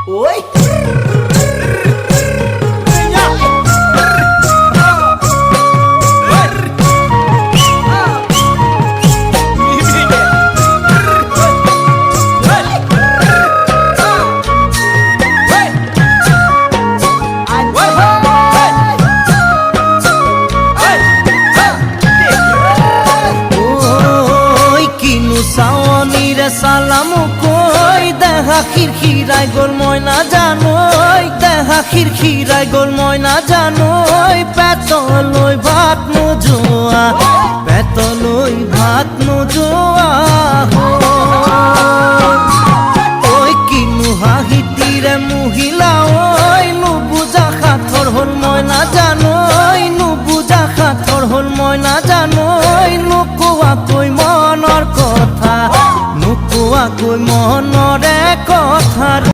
ওই সালাম কই দেখা খিরখিরাই গোল ময়না জানোই দেখা খিরখিরাই গোল ময়না জানোই পেতলই ভাত নোজোয়া পেতলই ভাত নোজোয়া